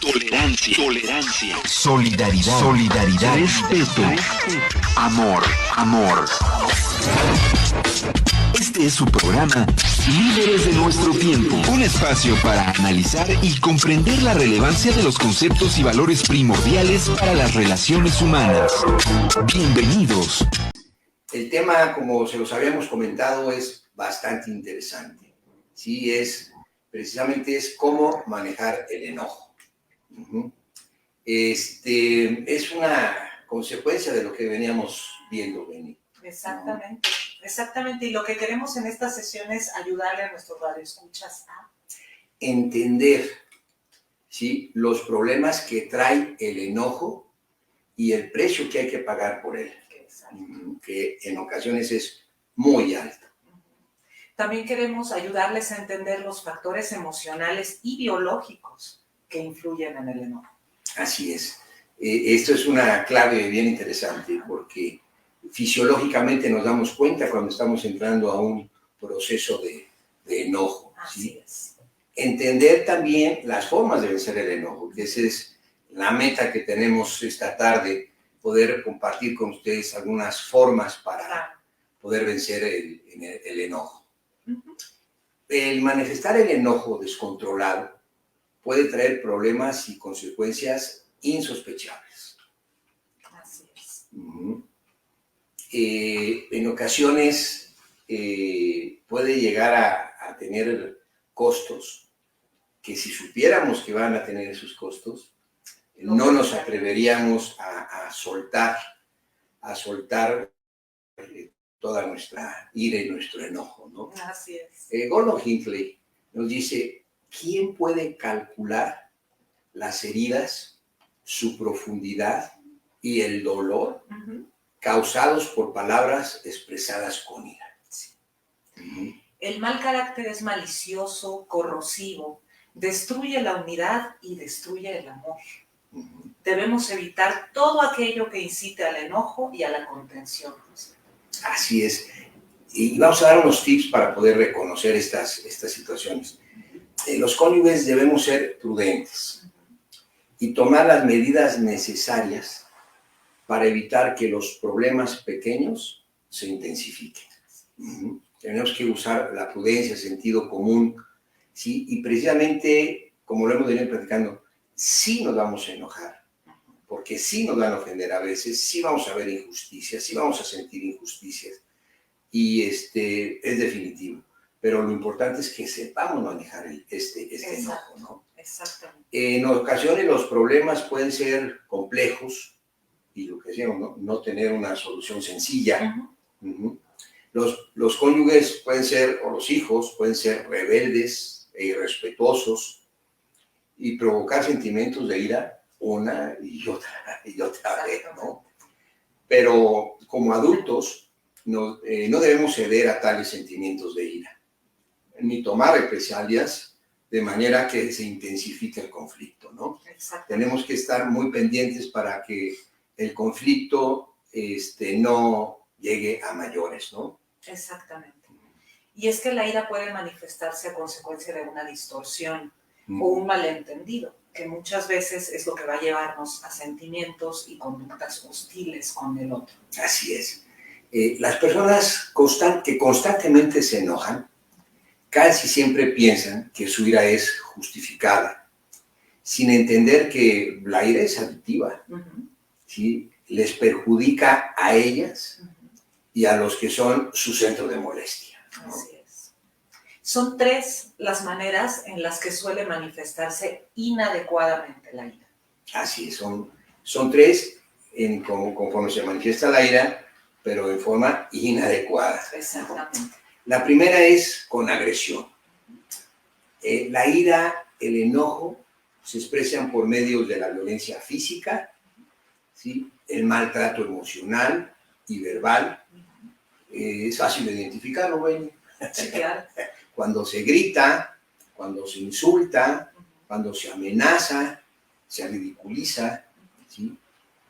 tolerancia, solidaridad, respeto, amor. Este es su programa Líderes de nuestro tiempo, un espacio para analizar y comprender la relevancia de los conceptos y valores primordiales para las relaciones humanas. Bienvenidos. El tema, como se los habíamos comentado, es bastante interesante. Sí, precisamente es cómo manejar el enojo. Es una consecuencia de lo que veníamos viendo, Beni. Exactamente. Y lo que queremos en esta sesión es ayudarle a nuestros radioescuchas a entender, ¿sí?, los problemas que trae el enojo y el precio que hay que pagar por él, que en ocasiones es muy alto. También queremos ayudarles a entender los factores emocionales y biológicos que influyen en el enojo. Así es. Esto es una clave bien interesante porque fisiológicamente nos damos cuenta cuando estamos entrando a un proceso de enojo. Así es. Entender también las formas de vencer el enojo, que esa es la meta que tenemos esta tarde, poder compartir con ustedes algunas formas para poder vencer el enojo. El manifestar el enojo descontrolado puede traer problemas y consecuencias insospechables. Así es. En ocasiones puede llegar a tener costos que si supiéramos que van a tener esos costos, no nos atreveríamos a soltar toda nuestra ira y nuestro enojo, ¿no? Así es. Gordon Hinckley nos dice, ¿quién puede calcular las heridas, su profundidad y el dolor causados por palabras expresadas con ira? Sí. El mal carácter es malicioso, corrosivo, destruye la unidad y destruye el amor. Debemos evitar todo aquello que incite al enojo y a la contención. Así es. Y vamos a dar unos tips para poder reconocer estas situaciones. Los cónyuges debemos ser prudentes y tomar las medidas necesarias para evitar que los problemas pequeños se intensifiquen. Tenemos que usar la prudencia, sentido común, ¿sí? Y precisamente, como lo hemos venido platicando, sí nos vamos a enojar, porque sí nos van a ofender a veces, sí vamos a ver injusticias, sí vamos a sentir injusticias, y es definitivo. Pero lo importante es que sepamos manejar este enojo, ¿no? Exactamente. En ocasiones los problemas pueden ser complejos y lo que decíamos, no tener una solución sencilla. Los cónyuges pueden ser, o los hijos, pueden ser rebeldes e irrespetuosos y provocar sentimientos de ira una y otra vez, ¿no? Pero como adultos no debemos ceder a tales sentimientos de ira, ni tomar represalias de manera que se intensifique el conflicto, ¿no? Tenemos que estar muy pendientes para que el conflicto no llegue a mayores, ¿no? Exactamente. Y es que la ira puede manifestarse a consecuencia de una distorsión o un malentendido, que muchas veces es lo que va a llevarnos a sentimientos y conductas hostiles con el otro. Así es. Las personas que constantemente se enojan, casi siempre piensan que su ira es justificada, sin entender que la ira es adictiva, ¿sí? Les perjudica a ellas y a los que son su centro de molestia, ¿no? Así es. Son 3 las maneras en las que suele manifestarse inadecuadamente la ira. Así es, son 3 conforme se manifiesta la ira, pero en forma inadecuada. Exactamente. La primera es con agresión. La ira, el enojo, se expresan por medios de la violencia física, ¿sí?, el maltrato emocional y verbal. Es fácil de identificarlo, güey. Sí, claro. Cuando se grita, cuando se insulta, cuando se amenaza, se ridiculiza, ¿sí?,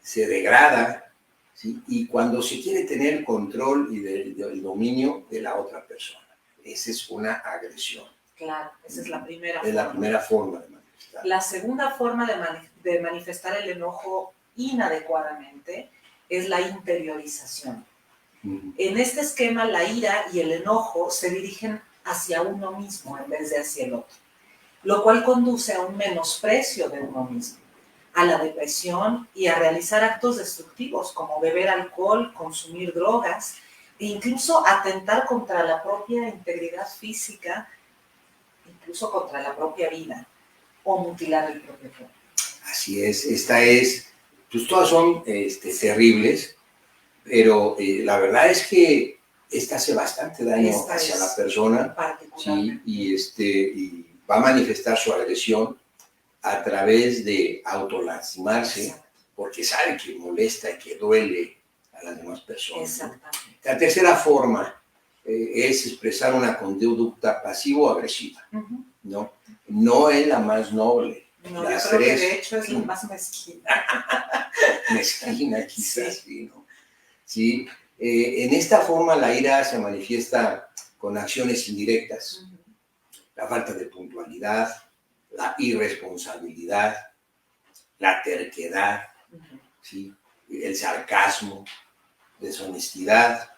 se degrada, ¿sí?, y cuando se quiere tener control y el dominio de la otra persona. Esa es una agresión. Claro, esa es la primera forma. Es la primera forma de manifestar. Claro. La segunda forma de manifestar el enojo inadecuadamente es la interiorización. En este esquema, la ira y el enojo se dirigen hacia uno mismo en vez de hacia el otro, lo cual conduce a un menosprecio de uno mismo, a la depresión y a realizar actos destructivos como beber alcohol, consumir drogas e incluso atentar contra la propia integridad física, incluso contra la propia vida, o mutilar el propio cuerpo. Así es, pues todas son terribles, pero la verdad es que esta hace bastante daño hacia la persona, ¿sí? Y va a manifestar su agresión a través de autolastimarse, porque sabe que molesta y que duele a las demás personas. Exactamente. La tercera forma es expresar una conducta pasivo-agresiva, ¿no? No es la más noble. No, yo creo que de hecho es la más mezquina. Mezquina, quizás, sí, ¿no? Sí. En esta forma la ira se manifiesta con acciones indirectas. La falta de puntualidad, la irresponsabilidad, la terquedad, ¿sí? El sarcasmo, deshonestidad,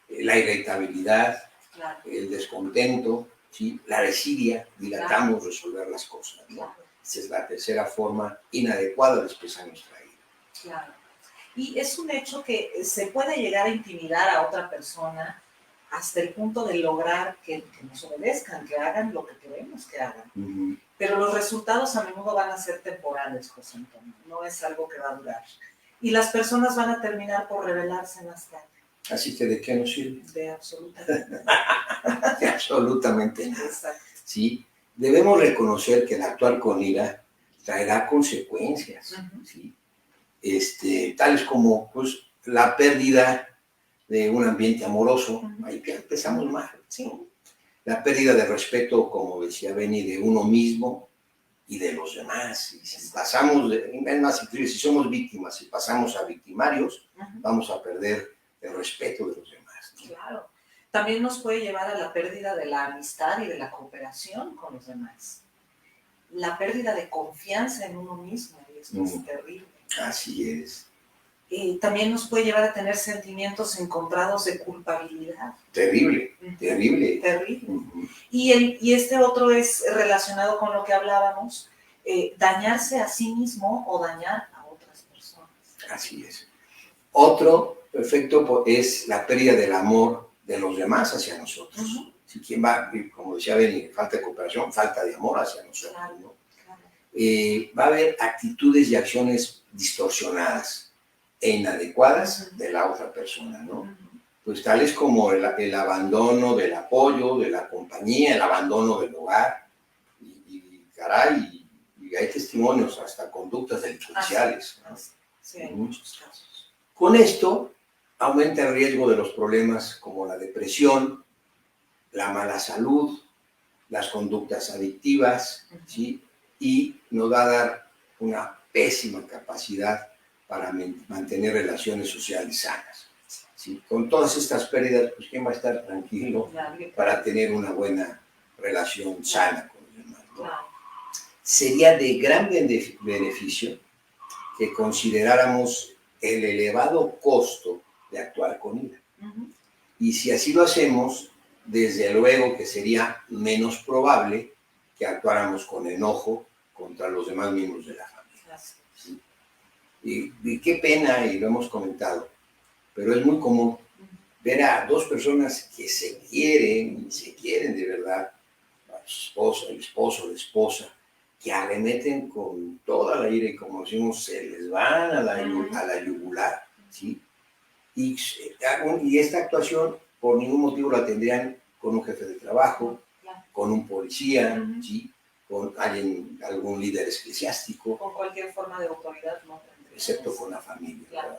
la irritabilidad, claro, el descontento, ¿sí? La desidia, dilatamos resolver las cosas, ¿no? Claro. Esa es la tercera forma inadecuada de expresar nuestra ira. Claro. Y es un hecho que se puede llegar a intimidar a otra persona hasta el punto de lograr que nos obedezcan, que hagan lo que queremos que hagan. Pero los resultados a menudo van a ser temporales, José Antonio. No es algo que va a durar. Y las personas van a terminar por rebelarse más tarde. Así que, ¿de qué nos sirve? De absolutamente De absolutamente nada. Exacto. ¿Sí? Debemos reconocer que el actuar con ira traerá consecuencias, ¿sí? Tales como pues, la pérdida de un ambiente amoroso, ahí ya empezamos mal, ¿sí? La pérdida de respeto, como decía Beni, de uno mismo y de los demás. Y si pasamos, es más, si somos víctimas y pasamos a victimarios, vamos a perder el respeto de los demás, ¿no? Claro. También nos puede llevar a la pérdida de la amistad y de la cooperación con los demás. La pérdida de confianza en uno mismo, y esto es terrible. Así es. También nos puede llevar a tener sentimientos encontrados de culpabilidad. Terrible, terrible. Terrible. Y este otro es relacionado con lo que hablábamos, dañarse a sí mismo o dañar a otras personas. Así es. Otro efecto es la pérdida del amor de los demás hacia nosotros. Si quien va, como decía Beni, falta de cooperación, falta de amor hacia nosotros, claro, ¿no? Claro. Va a haber actitudes y acciones distorsionadas e inadecuadas de la otra persona, ¿no? Pues tales como el abandono del apoyo, de la compañía, el abandono del hogar, y caray, y hay testimonios, hasta conductas delincuenciales, ¿no? Sí, hay muchos casos. Con esto aumenta el riesgo de los problemas como la depresión, la mala salud, las conductas adictivas, ¿sí? Y nos va a dar una pésima capacidad para mantener relaciones sociales sanas, ¿sí? Con todas estas pérdidas, pues ¿quién va a estar tranquilo para tener una buena relación sana con los demás, ¿no? Sería de gran beneficio que consideráramos el elevado costo de actuar con ira. Y si así lo hacemos, desde luego que sería menos probable que actuáramos con enojo contra los demás miembros de la familia, ¿sí? Y qué pena, y lo hemos comentado, pero es muy común ver a dos personas que se quieren de verdad, el esposo, la esposa, que arremeten con toda la ira y, como decimos, se les van a la yugular, ¿sí? Y esta actuación por ningún motivo la tendrían con un jefe de trabajo, con un policía, ¿sí? Con algún líder eclesiástico. Con cualquier forma de autoridad, no. Excepto con la familia. Claro.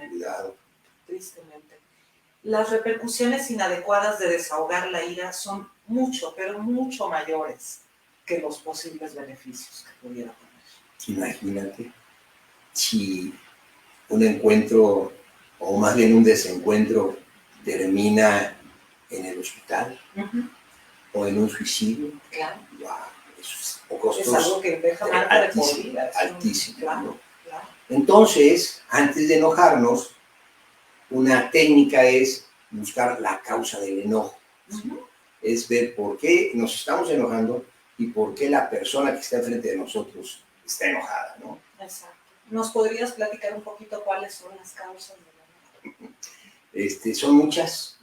Cuidado. Tristemente. Las repercusiones inadecuadas de desahogar la ira son mucho, pero mucho mayores que los posibles beneficios que pudiera tener. Imagínate si un encuentro, o más bien un desencuentro, termina en el hospital o en un suicidio. Claro. Wow, o costos es algo que deja marca de por vida. Altísimos, Claro, ¿no? claro. Entonces, antes de enojarnos, una técnica es buscar la causa del enojo. Es ver por qué nos estamos enojando y por qué la persona que está enfrente de nosotros está enojada, ¿no? Exacto. ¿Nos podrías platicar un poquito cuáles son las causas del enojo? Son muchas,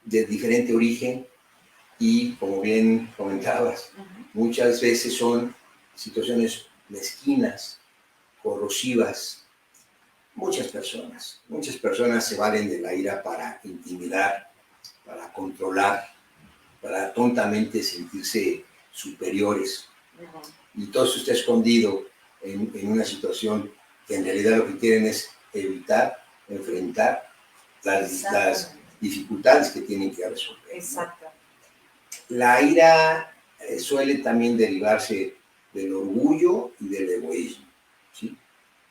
de diferente origen, y como bien comentabas, muchas veces son situaciones mezquinas, corrosivas. Muchas personas se valen de la ira para intimidar, para controlar, para tontamente sentirse superiores. Y todo eso está escondido en una situación que en realidad lo que quieren es evitar, enfrentar las dificultades que tienen que resolver. Exacto. La ira suele también derivarse del orgullo y del egoísmo, ¿sí?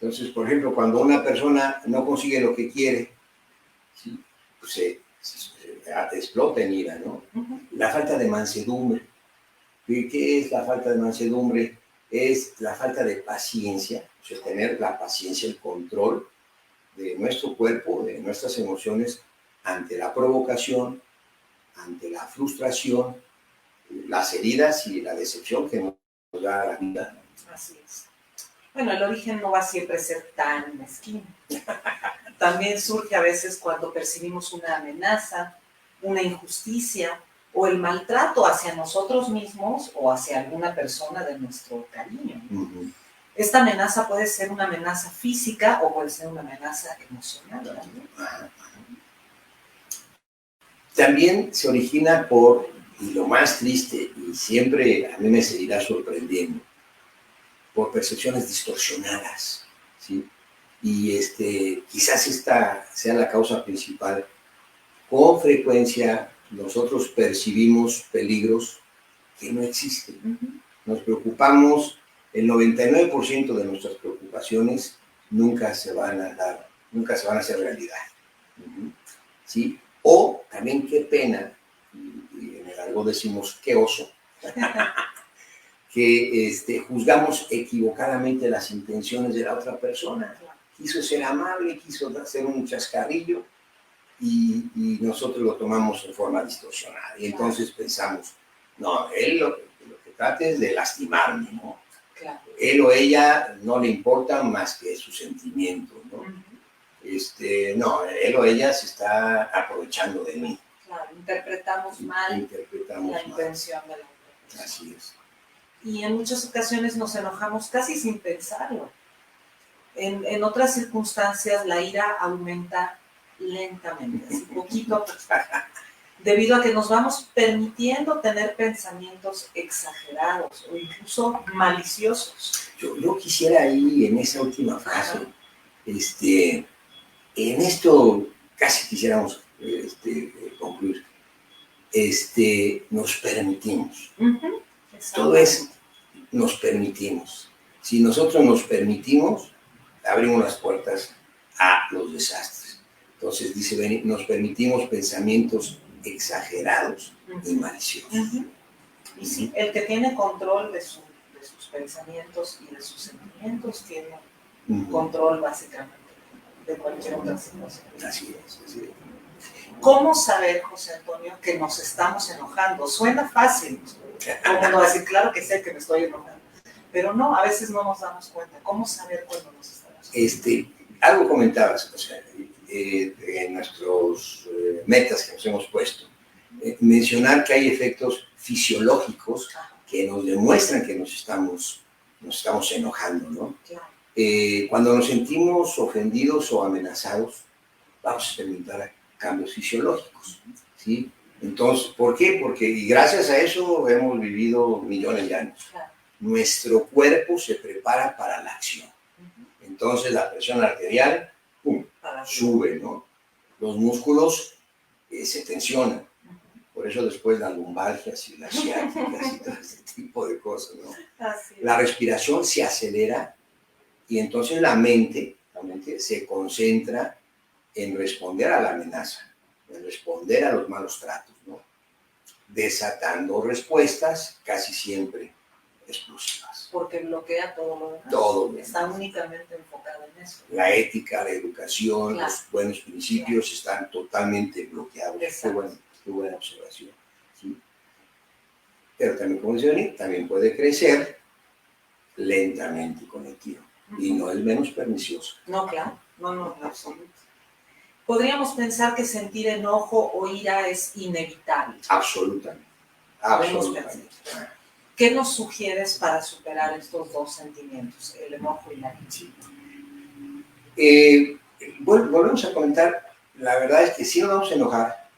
Entonces, por ejemplo, cuando una persona no consigue lo que quiere, ¿sí? Pues se explota en ira, ¿no? La falta de mansedumbre. ¿Qué es la falta de mansedumbre? Es la falta de paciencia, o sea, tener la paciencia, el control de nuestro cuerpo, de nuestras emociones ante la provocación, ante la frustración, las heridas y la decepción que nos da la vida. Así es. Bueno, el origen no va siempre a ser tan mezquino. También surge a veces cuando percibimos una amenaza, una injusticia o el maltrato hacia nosotros mismos o hacia alguna persona de nuestro cariño. Esta amenaza puede ser una amenaza física o puede ser una amenaza emocional también. También se origina por, y lo más triste, y siempre a mí me seguirá sorprendiendo, por percepciones distorsionadas, ¿sí? Y quizás esta sea la causa principal. Con frecuencia nosotros percibimos peligros que no existen. Nos preocupamos, el 99% de nuestras preocupaciones nunca se van a dar, nunca se van a hacer realidad. ¿Sí? O también qué pena, y en el algo decimos qué oso, que juzgamos equivocadamente las intenciones de la otra persona. Quiso ser amable, quiso hacer un chascarrillo y nosotros lo tomamos en forma distorsionada. Y entonces pensamos, no, él lo que trata es de lastimarme, ¿no? Claro. Él o ella no le importa más que su sentimiento, ¿no? No, él o ella se está aprovechando de mí. Claro, interpretamos mal la intención de la otra persona. Así es. Y en muchas ocasiones nos enojamos casi sin pensarlo. En otras circunstancias la ira aumenta lentamente, así poquito a poquito, debido a que nos vamos permitiendo tener pensamientos exagerados o incluso maliciosos. Yo quisiera ahí, en esa última frase, en esto casi quisiéramos concluir, nos permitimos. Todo es, nos permitimos. Si nosotros nos permitimos, abrimos las puertas a los desastres. Entonces dice, nos permitimos pensamientos exagerados y maliciosos. Y sí, el que tiene control de sus pensamientos y de sus sentimientos tiene control básicamente de cualquier otra situación. Así es, así es. ¿Cómo saber, José Antonio, que nos estamos enojando? Suena fácil, como no decir, claro que sé que me estoy enojando, pero no, a veces no nos damos cuenta. ¿Cómo saber cuándo nos estamos enojando? Algo comentabas, o sea, en nuestros metas que nos hemos puesto, mencionar que hay efectos fisiológicos que nos demuestran que nos estamos enojando, ¿no? Claro. Cuando nos sentimos ofendidos o amenazados, vamos a experimentar cambios fisiológicos, ¿sí? Entonces, ¿por qué? Porque y gracias a eso hemos vivido millones de años. Claro. Nuestro cuerpo se prepara para la acción. Entonces la presión arterial, ¡pum!, sube, ¿no? Los músculos se tensionan. Por eso después las lumbalgias y las ciáticas y todo este tipo de cosas, ¿no? La respiración se acelera y entonces la mente se concentra en responder a la amenaza, en responder a los malos tratos, ¿no? Desatando respuestas casi siempre explosivas. Porque bloquea todo lo demás. Todo. Está únicamente enfocado en eso. La ética, la educación, claro. Los buenos principios están totalmente bloqueados. Qué buena observación. ¿Sí? Pero también, como decía Dani, también puede crecer lentamente con el tiempo. Y no es menos pernicioso. No, claro. No, en absoluto. Podríamos pensar que sentir enojo o ira es inevitable. Absolutamente. Absolutamente. ¿Qué nos sugieres para superar estos dos sentimientos, el enojo y la ira? Volvemos a comentar, la verdad es que sí nos vamos a enojar.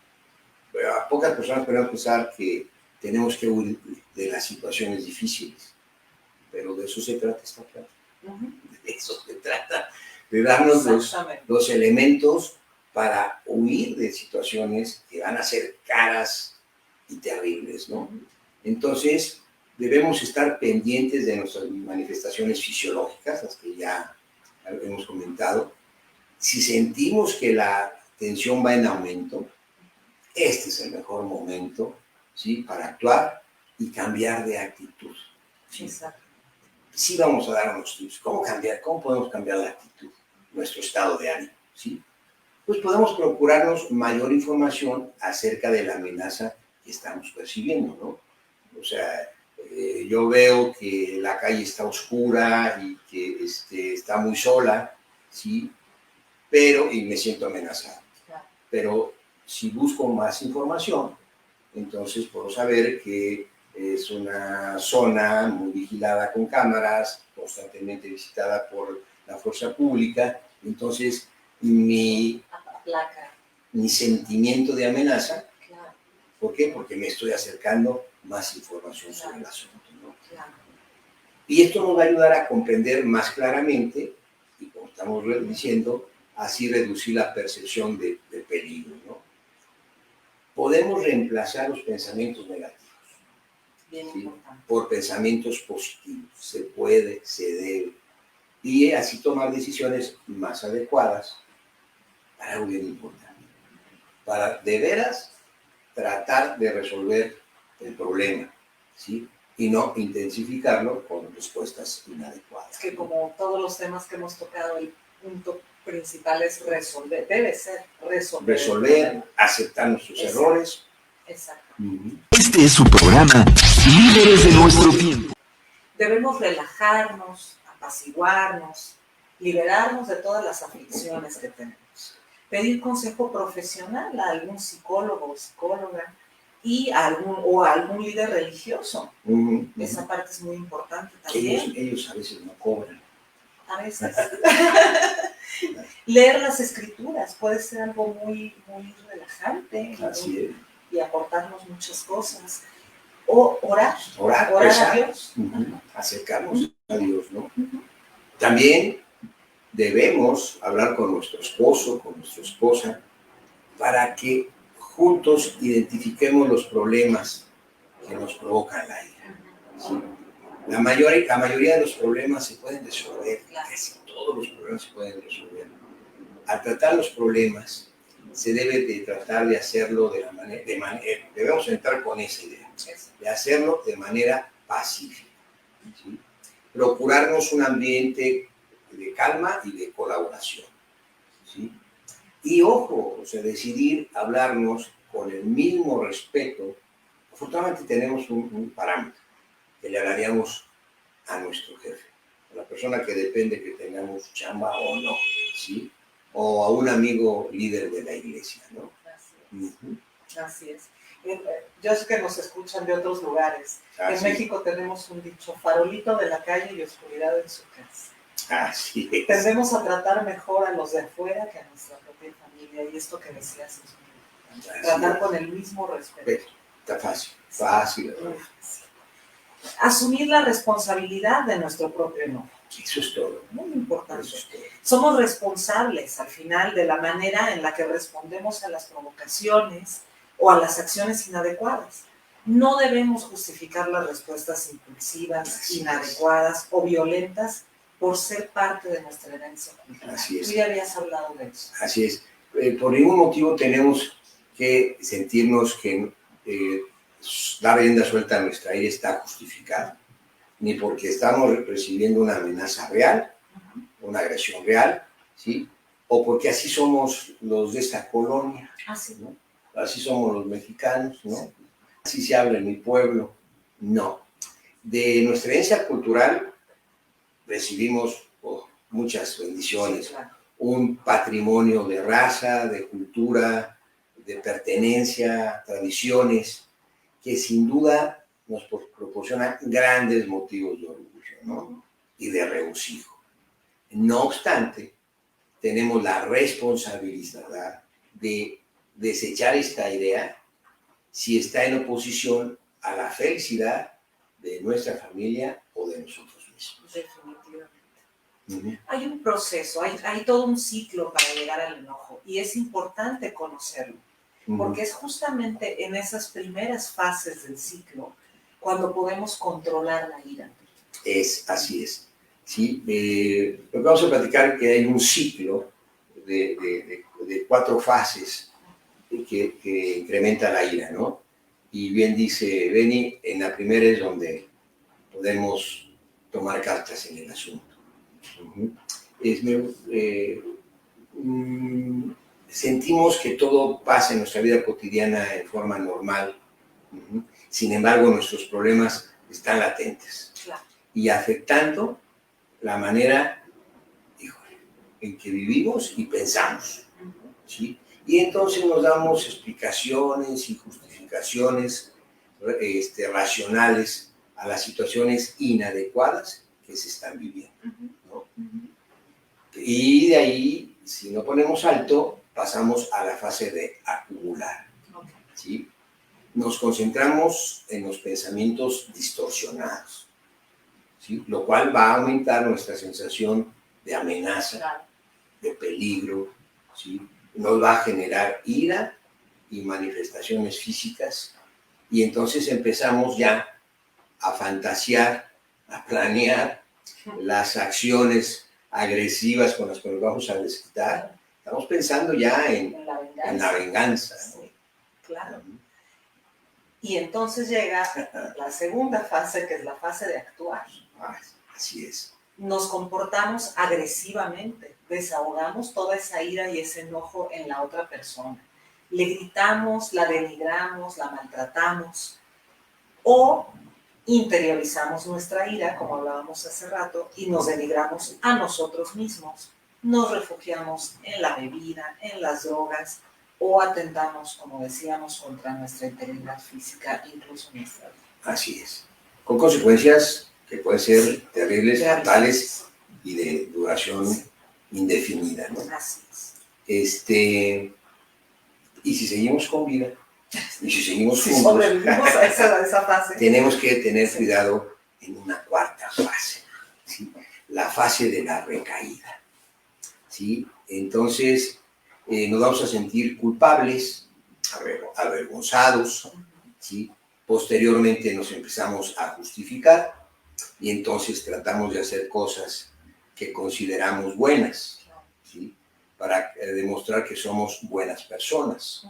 A pocas personas podemos pensar que tenemos que huir de las situaciones difíciles, pero de eso se trata esta clase. De eso se trata, de darnos los elementos para huir de situaciones que van a ser caras y terribles, ¿no? Entonces, debemos estar pendientes de nuestras manifestaciones fisiológicas, las que ya hemos comentado. Si sentimos que la tensión va en aumento, este es el mejor momento, ¿sí?, para actuar y cambiar de actitud. ¿Sí? Exacto. Sí vamos a dar unos tips. ¿Cómo podemos cambiar la actitud? Nuestro estado de ánimo, ¿sí? Pues podemos procurarnos mayor información acerca de la amenaza que estamos percibiendo, ¿no? O sea, yo veo que la calle está oscura y que está muy sola, ¿sí? Y me siento amenazado. Claro. Pero si busco más información, entonces puedo saber que es una zona muy vigilada con cámaras, constantemente visitada por la fuerza pública. Entonces, mi sentimiento de amenaza, claro. ¿Por qué? Porque me estoy acercando más información sobre el asunto, ¿no? Claro. Y esto nos va a ayudar a comprender más claramente, y como estamos diciendo, así reducir la percepción de peligro, ¿no? Podemos reemplazar los pensamientos negativos, ¿sí?, por pensamientos positivos. Se puede, se debe. Y así tomar decisiones más adecuadas para algo bien importante. Para de veras tratar de resolver el problema, ¿sí?, y no intensificarlo con respuestas inadecuadas. Es que como todos los temas que hemos tocado, el punto principal es resolver, debe ser resolver, aceptar nuestros errores. Exacto. Este es su programa, Líderes de Nuestro Tiempo. Debemos relajarnos, apaciguarnos, liberarnos de todas las aflicciones que tenemos. Pedir consejo profesional a algún psicólogo o psicóloga y a algún líder religioso. Esa parte es muy importante también. Ellos a veces no cobran. A veces. Leer las escrituras puede ser algo muy, muy relajante. Así es. Y aportarnos muchas cosas. O orar a Dios. Acercarnos a Dios, ¿no? También debemos hablar con nuestro esposo, con nuestra esposa, para que juntos identifiquemos los problemas que nos provocan la ira. ¿Sí? La mayoría de los problemas se pueden resolver, casi todos los problemas se pueden resolver. Al tratar los problemas, se debe de tratar de hacerlo debemos entrar con esa idea, de hacerlo de manera pacífica, ¿sí? Procurarnos un ambiente de calma y de colaboración, ¿sí? Y ojo, o sea, decidir hablarnos con el mismo respeto. Afortunadamente tenemos un parámetro que le hablaríamos a nuestro jefe, a la persona que depende que tengamos chamba o no, ¿sí? O a un amigo líder de la iglesia, ¿no? Así es. Yo sé que nos escuchan de otros lugares. En México tenemos un dicho: farolito de la calle y oscuridad en su casa. Así es. Tendemos a tratar mejor a los de afuera que a nuestra propia familia, y esto que decías es muy importante. Tratar con el mismo respeto. Está fácil. Asumir la responsabilidad de nuestro propio enojo. Eso es todo. Muy importante. Somos responsables al final de la manera en la que respondemos a las provocaciones o a las acciones inadecuadas. No debemos justificar las respuestas impulsivas, inadecuadas o violentas por ser parte de nuestra herencia cultural. Así es. Tú ya habías hablado de eso. Así es. Por ningún motivo tenemos que sentirnos que dar rienda suelta a nuestra ira está justificado. ni porque estamos recibiendo una amenaza real, una agresión real, ¿sí? O porque así somos los de esta colonia, ¿no? Así somos los mexicanos, ¿no? Así se habla en mi pueblo. No. De nuestra herencia cultural recibimos muchas bendiciones, Sí, claro. Un patrimonio de raza, de cultura, de pertenencia, tradiciones, que sin duda nos proporciona grandes motivos de orgullo, ¿no? Y de regocijo. No obstante, tenemos la responsabilidad de desechar esta idea si está en oposición a la felicidad de nuestra familia o de nosotros mismos. Definitivamente. Hay un proceso, hay todo un ciclo para llegar al enojo y es importante conocerlo, porque es justamente en esas primeras fases del ciclo cuando podemos controlar la ira. Así es. ¿Sí? Lo que vamos a platicar es que hay un ciclo de 4 fases que incrementa la ira, ¿no? Y bien dice Beni, en la primera es donde podemos tomar cartas en el asunto. Sentimos que todo pasa en nuestra vida cotidiana en forma normal. Sin embargo, nuestros problemas están latentes. Claro. Y afectando la manera, en que vivimos y pensamos, ¿sí? Y entonces nos damos explicaciones y justificaciones racionales a las situaciones inadecuadas que se están viviendo, ¿no? Y de ahí, si no ponemos alto, pasamos a la fase de acumular, ¿sí? Nos concentramos en los pensamientos distorsionados, ¿sí? Lo cual va a aumentar nuestra sensación de amenaza, de peligro, ¿sí? Nos va a generar ira y manifestaciones físicas, y entonces empezamos ya a fantasear, a planear las acciones agresivas con las que nos vamos a desquitar. Estamos pensando ya en la venganza, ¿no? Sí, claro. Y entonces llega la segunda fase, que es la fase de actuar. Así es. Nos comportamos agresivamente, desahogamos toda esa ira y ese enojo en la otra persona. Le gritamos, la denigramos, la maltratamos, o interiorizamos nuestra ira, como hablábamos hace rato, y nos denigramos a nosotros mismos. Nos refugiamos en la bebida, en las drogas, o atentamos, como decíamos, contra nuestra integridad física, incluso nuestra vida. Así es. Con consecuencias que pueden ser terribles, fatales y de duración indefinida, ¿no? Así es. Y si seguimos con vida, y si seguimos si juntos, sobrevivimos a esa fase, tenemos que tener cuidado en una cuarta fase, ¿sí? La fase de la recaída, ¿sí? Entonces nos vamos a sentir culpables, avergonzados, ¿sí? Posteriormente nos empezamos a justificar y entonces tratamos de hacer cosas que consideramos buenas, ¿sí? Para demostrar que somos buenas personas.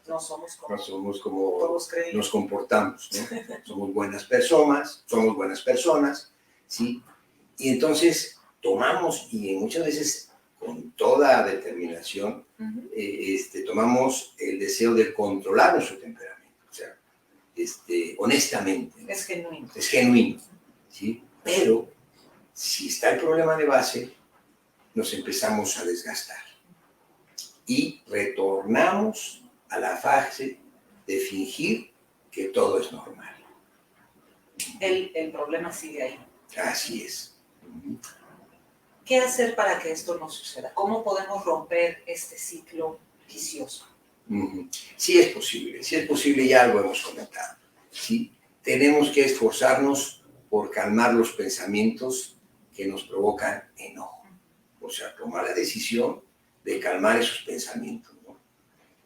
No somos como todos creen. Nos comportamos, ¿no? Somos buenas personas, ¿sí? Y entonces tomamos, y muchas veces con toda determinación, tomamos el deseo de controlar nuestro temperamento, o sea, honestamente, ¿no? Es genuino. Es genuino, ¿sí? Pero si está el problema de base, nos empezamos a desgastar y retornamos a la fase de fingir que todo es normal. El problema sigue ahí. Así es. ¿Qué hacer para que esto no suceda? ¿Cómo podemos romper este ciclo vicioso? Sí es posible, ya lo hemos comentado, ¿sí? Tenemos que esforzarnos por calmar los pensamientos que nos provocan enojo. O sea, tomar la decisión de calmar esos pensamientos, ¿no?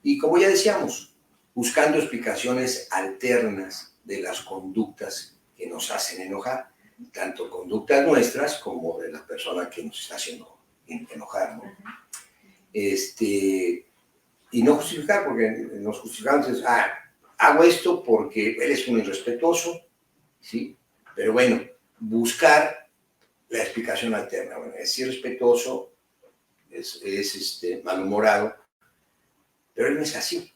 Y como ya decíamos, buscando explicaciones alternas de las conductas que nos hacen enojar, tanto conductas nuestras como de la persona que nos está haciendo enojar, ¿no? Y no justificar, porque nos justificamos, entonces, hago esto porque eres un irrespetuoso, ¿sí? Pero bueno, buscar la explicación alterna. Bueno, es irrespetuoso, es malhumorado, pero él no es así.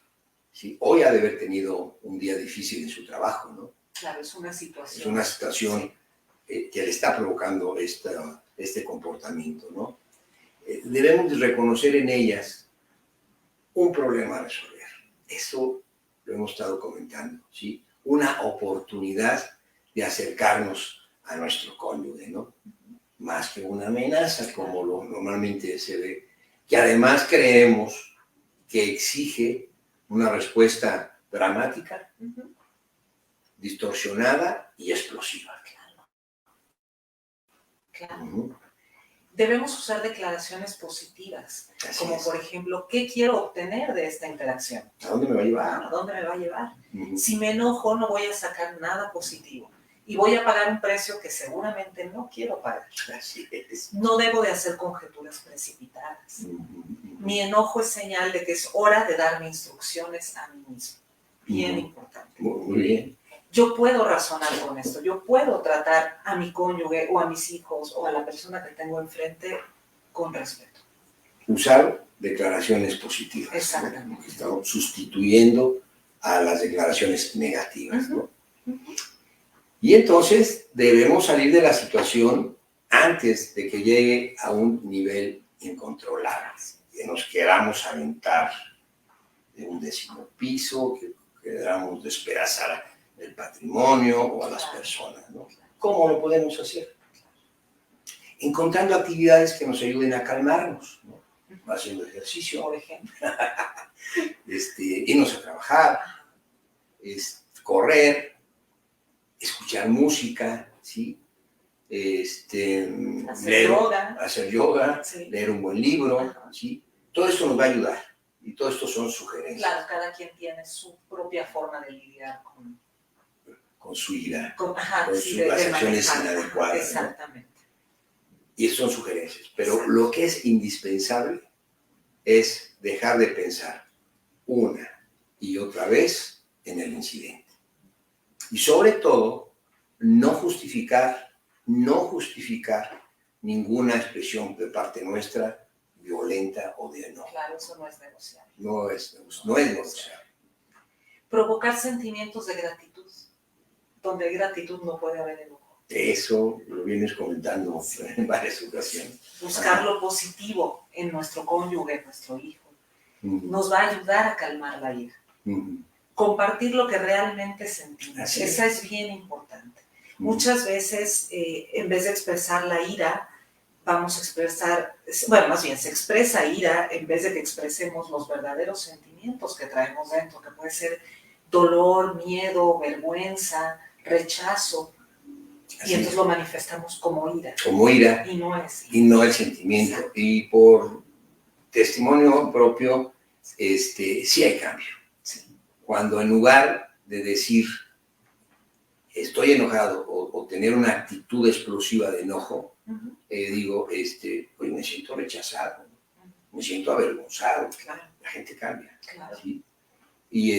¿Sí? Hoy ha de haber tenido un día difícil en su trabajo, ¿no? Claro, es una situación. Es una situación que le está provocando este comportamiento, ¿no? Debemos de reconocer en ellas un problema a resolver. Eso lo hemos estado comentando, ¿sí? Una oportunidad de acercarnos a nuestro cónyuge, ¿no? Más que una amenaza, como lo normalmente se ve, que además creemos que exige una respuesta dramática, distorsionada y explosiva. Claro. Debemos usar declaraciones positivas, Así como es. por ejemplo, ¿qué quiero obtener de esta interacción? ¿A dónde me va a llevar? ¿A dónde me va a llevar? Si me enojo, no voy a sacar nada positivo y voy a pagar un precio que seguramente no quiero pagar. Así es. No debo de hacer conjeturas precipitadas. Mi enojo es señal de que es hora de darme instrucciones a mí mismo. Bien importante. Muy bien. Yo puedo razonar con esto, yo puedo tratar a mi cónyuge o a mis hijos o a la persona que tengo enfrente con respeto. Usar declaraciones positivas. Exactamente. ¿No? Estamos sustituyendo a las declaraciones negativas, ¿no? Y entonces debemos salir de la situación antes de que llegue a un nivel incontrolable, que nos queramos aventar de un 10º piso, que queramos despedazar el patrimonio o a las personas, ¿no? ¿Cómo lo podemos hacer? Encontrando actividades que nos ayuden a calmarnos, ¿no? Haciendo ejercicio, Por ejemplo. Irnos a trabajar, correr, escuchar música, ¿sí? Hacer yoga, sí. Leer un buen libro, ¿sí? Todo esto nos va a ayudar y todo esto son sugerencias. Claro, cada quien tiene su propia forma de lidiar con su ira, con sus acciones inadecuadas. Exactamente. ¿No? Y eso son sugerencias, pero lo que es indispensable es dejar de pensar una y otra vez en el incidente. Y sobre todo, no justificar ninguna expresión de parte nuestra violenta o de enojo. Claro, eso no es negociable. No es negociable. Provocar sentimientos de gratitud, donde hay gratitud no puede haber enojo. Eso lo vienes comentando en varias ocasiones. Buscar lo positivo en nuestro cónyuge, en nuestro hijo, nos va a ayudar a calmar la ira. Compartir lo que realmente sentimos. Esa es bien importante. Muchas veces, en vez de expresar la ira, vamos a expresar, bueno, más bien se expresa ira en vez de que expresemos los verdaderos sentimientos que traemos dentro, que puede ser dolor, miedo, vergüenza, rechazo. Y entonces lo manifestamos como ira. Como ira. Y no es. Y no el sentimiento. Exacto. Y por testimonio propio, sí hay cambio. Sí. Cuando en lugar de decir estoy enojado o tener una actitud explosiva de enojo, digo, hoy me siento rechazado, me siento avergonzado. Claro. La gente cambia. Claro. ¿Sí? Y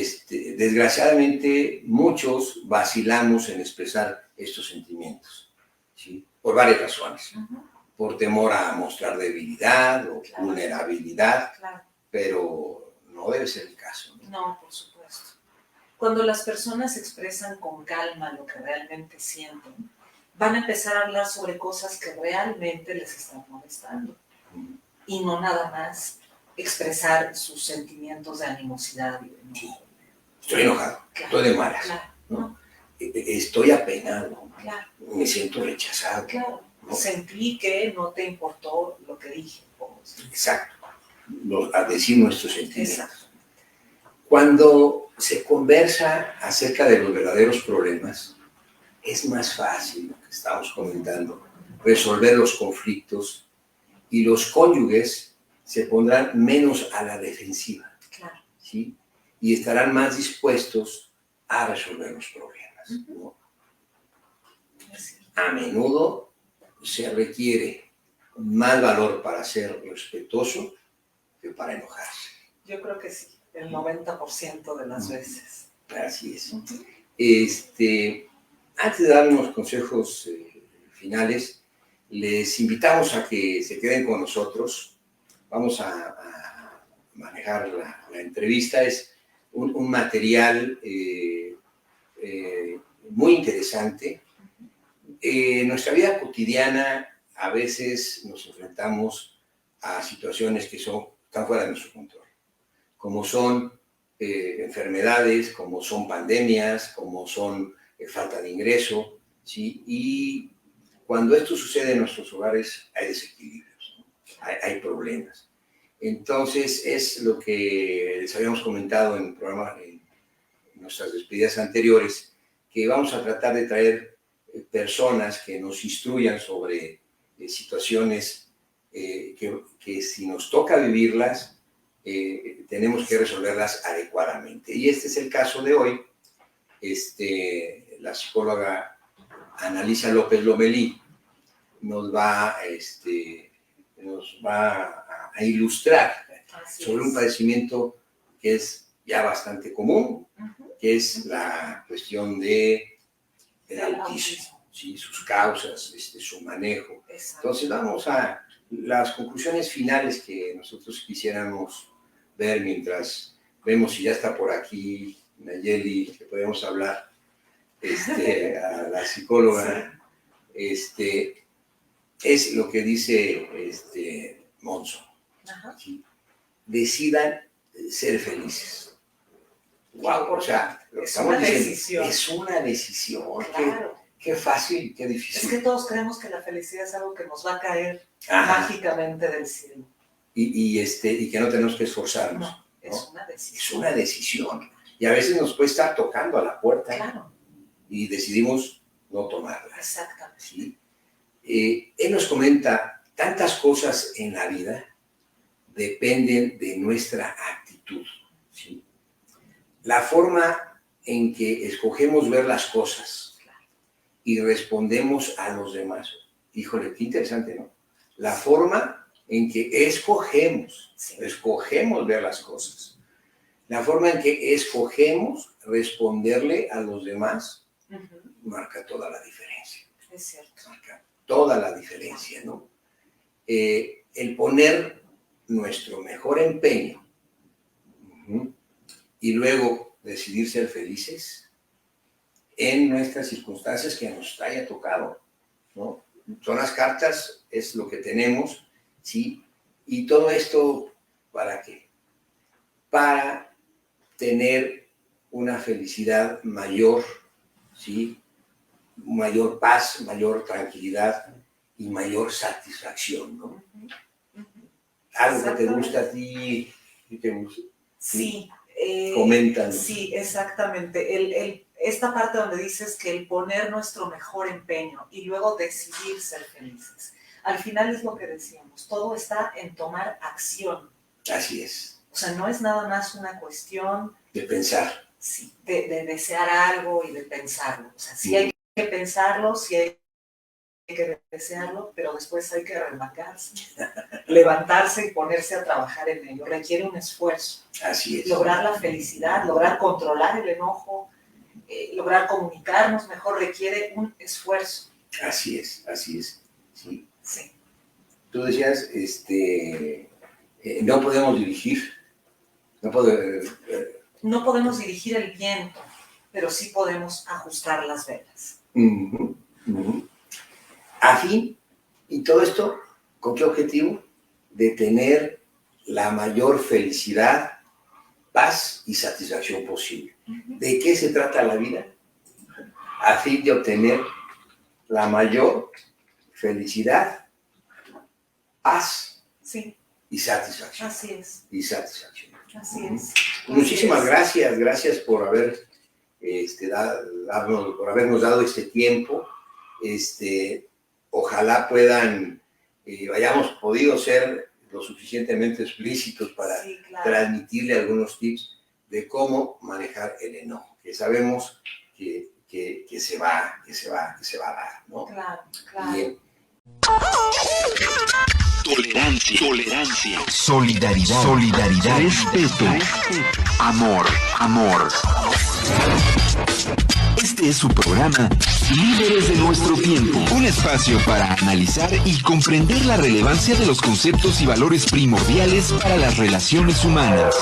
desgraciadamente muchos vacilamos en expresar estos sentimientos, ¿sí? Por varias razones. Por temor a mostrar debilidad o vulnerabilidad, pero no debe ser el caso. No, por supuesto. Cuando las personas expresan con calma lo que realmente sienten, van a empezar a hablar sobre cosas que realmente les están molestando. Y no nada más expresar sus sentimientos de animosidad y de enojo. Sí. Estoy enojado, estoy de malas, ¿no? Estoy apenado, me siento rechazado. ¿No? Sentí que no te importó lo que dije. Exacto, a decir nuestros sentimientos. Exacto. Cuando se conversa acerca de los verdaderos problemas, es más fácil, lo que estamos comentando, resolver los conflictos y los cónyuges se pondrán menos a la defensiva, ¿sí? Y estarán más dispuestos a resolver los problemas, ¿no? A menudo se requiere más valor para ser respetuoso que para enojarse. Yo creo que sí, el 90% de las veces. Así es. Antes de dar unos consejos finales. Les invitamos a que se queden con nosotros. Vamos a manejar la entrevista. Es un material muy interesante. En nuestra vida cotidiana a veces nos enfrentamos a situaciones que están fuera de nuestro control, como son enfermedades, como son pandemias, como son falta de ingreso, ¿sí? Y cuando esto sucede en nuestros hogares hay desequilibrios, ¿no? Hay problemas. Entonces es lo que les habíamos comentado en el programa, en nuestras despedidas anteriores, que vamos a tratar de traer personas que nos instruyan sobre situaciones que si nos toca vivirlas, tenemos que resolverlas adecuadamente. Y este es el caso de hoy. La psicóloga Annalisa López Lomelí nos va a ilustrar sobre un padecimiento que es ya bastante común, que es la cuestión del autismo, ¿sí? Sus causas, su manejo. Exacto. Entonces vamos a las conclusiones finales que nosotros quisiéramos ver mientras vemos si ya está por aquí Nayeli, que podemos hablar, a la psicóloga. Sí. Es lo que dice Monson. ¿Sí? Decidan ser felices. Wow, o sea, lo que estamos diciendo, es una decisión. Claro. Qué fácil y qué difícil. Es que todos creemos que la felicidad es algo que nos va a caer mágicamente del cielo. Y que no tenemos que esforzarnos. No, es una decisión. Es una decisión. Y a veces nos puede estar tocando a la puerta. Claro. Y decidimos no tomarla. Exactamente. ¿Sí? Él nos comenta, tantas cosas en la vida dependen de nuestra actitud. ¿Sí? La forma en que escogemos ver las cosas y respondemos a los demás. Híjole, qué interesante, ¿no? La forma en que escogemos ver las cosas. La forma en que escogemos responderle a los demás marca toda la diferencia. Es cierto. Marca toda la diferencia, ¿no? El poner nuestro mejor empeño y luego decidir ser felices en nuestras circunstancias que nos haya tocado, ¿no? Son las cartas, es lo que tenemos, ¿sí? Y todo esto, ¿para qué? Para tener una felicidad mayor, ¿sí? Mayor paz, mayor tranquilidad y mayor satisfacción, ¿no? Algo que te gusta a ti, ¿qué te gusta? Sí. Coméntanos. Sí, exactamente. Esta parte donde dices que el poner nuestro mejor empeño y luego decidir ser felices. Al final es lo que decíamos, todo está en tomar acción. Así es. O sea, no es nada más una cuestión de pensar. Sí, de desear algo y de pensarlo. O sea, sí hay que pensarlo, sí hay que desearlo, pero después hay que arremangarse, levantarse y ponerse a trabajar en ello. Requiere un esfuerzo. Así es. Lograr la felicidad, lograr controlar el enojo, lograr comunicarnos mejor, requiere un esfuerzo. Así es, así es. Sí. Sí. Tú decías, no podemos dirigir, no podemos dirigir el viento, pero sí podemos ajustar las velas. A fin, y todo esto, ¿con qué objetivo? De tener la mayor felicidad, paz y satisfacción posible. ¿De qué se trata la vida? A fin de obtener la mayor felicidad, paz y satisfacción. Así es. Y satisfacción. Así es. Muchísimas gracias por haber por habernos dado este tiempo. Ojalá hayamos podido ser lo suficientemente explícitos para transmitirle algunos tips de cómo manejar el enojo, que sabemos que se va a dar, ¿no? Claro. Bien. tolerancia, solidaridad, respeto, amor. Este es su programa Líderes de nuestro tiempo, un espacio para analizar y comprender la relevancia de los conceptos y valores primordiales para las relaciones humanas.